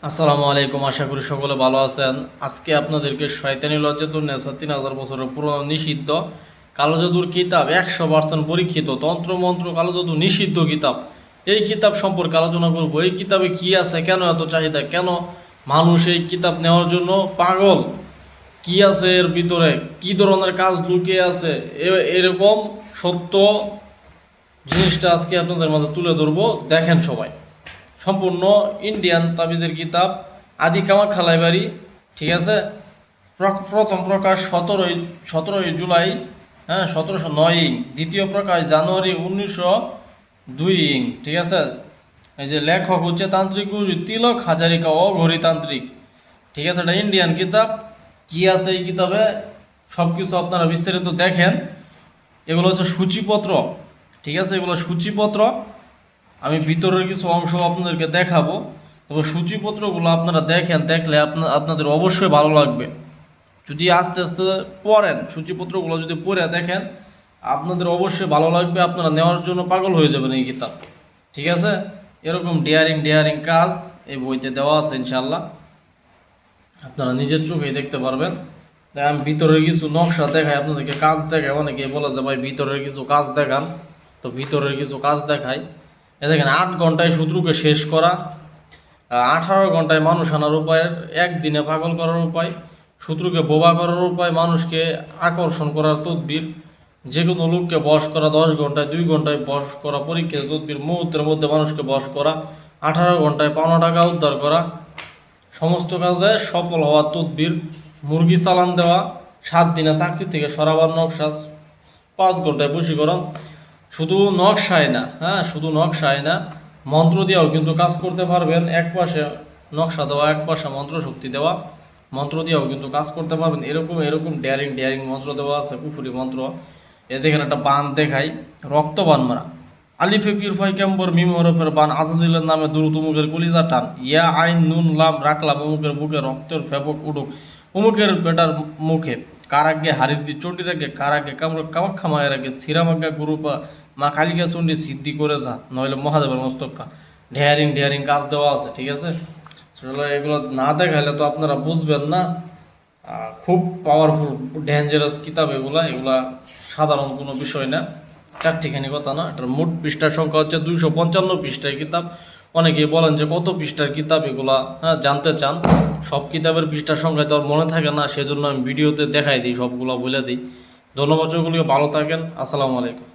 আসসালামু আলাইকুম। আশা করি সকলে ভালো আছেন। আজকে আপনাদেরকে শয়তানি লজ্জাতুন্নেসা 3000 বছরের পুরনো নিষিদ্ধ কালো জাদুর কিতাব 100% পরীক্ষিত তন্ত্রমন্ত্র কালো জাদু নিষিদ্ধ কিতাব, এই কিতাব সম্পর্কে আলোচনা করব। এই কিতাবে কি আছে, কেন এত চাহিদা, কেন মানুষ এই কিতাব নেওয়ার জন্য পাগল, কি আছে এর ভিতরে, কি ধরনের কাজ লুকিয়ে আছে, এরকম সত্য জিনিসটা আজকে আপনাদের মাঝে তুলে ধরবো। দেখেন সবাই, সম্পূর্ণ ইন্ডিয়ান তাবিজের কিতাব, আদি কামাখ্যা লাইব্রেরি। ঠিক আছে, প্রথম প্রকাশ সতেরোই জুলাই, হ্যাঁ 1709 দ্বিতীয় প্রকাশ জানুয়ারি 1902 ঠিক আছে। এই যে লেখক হচ্ছে তান্ত্রিক গুরু তিলক হাজারিকা অঘরিতান্ত্রিক। ঠিক আছে, এটা ইন্ডিয়ান কিতাব। কি আছে এই কিতাবে সব কিছু আপনারা বিস্তারিত দেখেন। এগুলো হচ্ছে সূচিপত্র। ঠিক আছে, এগুলো সূচিপত্র। আমি ভিতরের কিছু অংশ আপনাদেরকে দেখাবো, তবে সূচিপত্রগুলো আপনারা দেখেন, দেখলে আপনাদের অবশ্যই ভালো লাগবে। যদি আস্তে আস্তে পড়েন, সূচিপত্রগুলো যদি পড়ে দেখেন আপনাদের অবশ্যই ভালো লাগবে, আপনারা নেওয়ার জন্য পাগল হয়ে যাবেন এই কিতাব। ঠিক আছে, এরকম ডেয়ারিং কাজ এই বইতে দেওয়া আছে ইনশাল্লাহ, আপনারা নিজের চোখেই দেখতে পারবেন। তাই আমি ভিতরের কিছু নকশা দেখাই আপনাদেরকে, কাজ দেখাই। অনেকে বলে যে ভাই ভিতরের কিছু কাজ দেখান, তো ভিতরের কিছু কাজ দেখাই। এ দেখেন, 8 ঘন্টায় শত্রুকে শেষ করা, 18 ঘন্টায় মানুষ আনার উপায়, একদিনে পাগল করার উপায়, শত্রুকে বোবা করার উপায়, মানুষকে আকর্ষণ করার তদবির, যে কোনো লোককে বশ করা, 10 ঘন্টায় 2 ঘন্টায় বশ করা, পরীক্ষিত তদবির, মুহূর্তের মধ্যে মানুষকে বশ করা, 18 ঘন্টায় পাওনা টাকা উদ্ধার করা, সমস্ত কাজে সফল হওয়ার তদবির, মুরগি চালান দেওয়া, 7 দিনে চাকরি থেকে সরাবার নকশা, 5 ঘন্টায় বশীকরণ। শুধু নকশায় না, হ্যাঁ শুধু নকশায় না, মন্ত্র দিয়েও কিন্তু কাজ করতে পারবেন। এক পাশে নকশা দেওয়া, এক পাশে মন্ত্র শক্তি দেওয়া, মন্ত্র দিয়েও কিন্তু কাজ করতে পারবেন। এরকম এরকম ডেয়ারিং মন্ত্র দেওয়া আছে, কুফুরি মন্ত্র। এ দেখেন একটা বান দেখাই, রক্তবান মারা। আলিফে পিরফাই ক্যাম্বর মিম হরফের বান, আজাজিলের নামে দ্রুত উমুকের কলিজা টান, ইয়া আইন নুন লাম রাখলাম উমুকের বুকে রক্তের ফেপক উডুক, উমুকের বেটার মুখে কারাগ্যে হারিস দি চণ্ডীর আগে কারাগ্যে কামাখ্যা মায়ের আগে স্থিরামাজ্ঞা গুরুপা মা কালিকা চণ্ডী সিদ্ধি করে যা, নইলে মহাদেবের মস্তক্কা। ডেয়ারিং কাজ দেওয়া আছে। ঠিক আছে, আসলে এগুলো না দেখাইলে তো আপনারা বুঝবেন না। খুব পাওয়ারফুল ডেঞ্জারাস কিতাব এগুলা, এগুলা সাধারণ কোনো বিষয় না, চারটিখানি কথা না। এটার মোট পৃষ্ঠার সংখ্যা হচ্ছে 255 পৃষ্ঠার কিতাব। অনেকেই বলেন যে কত পৃষ্ঠার কিতাব এগুলা, হ্যাঁ জানতে চান। সব কিতাবের পৃষ্ঠার সংখ্যা তো আর মনে থাকে না, সেজন্য আমি ভিডিওতে দেখাই দিই, সবগুলো বলে দিই। ধন্যবাদ, সকলকে ভালো থাকেন। আসসালামু আলাইকুম।